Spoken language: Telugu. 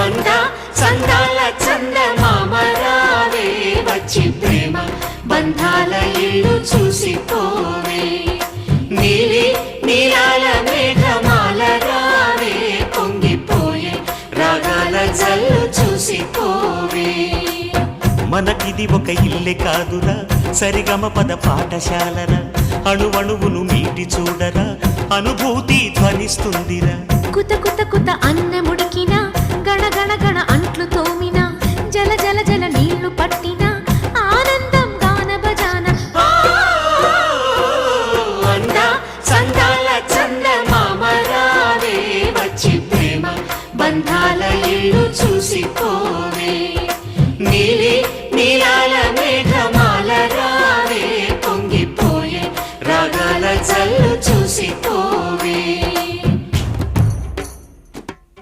అంద చందాల చందమామరావే వచ్చి ప్రేమ బంధాల ఇల్లు చూసిపోవే నీలి నీలాల మేఘమాల రావే పొంగిపోయే రాగాల జల్లు చూసిపోవే మనకిది ఒక ఇల్లే కాదురా సరిగమ పద పాఠశాలరా అణువణువును మీటి చూడరా అనుభూతి ధ్వనిస్తుందిరా కుత కుత కుత అన్న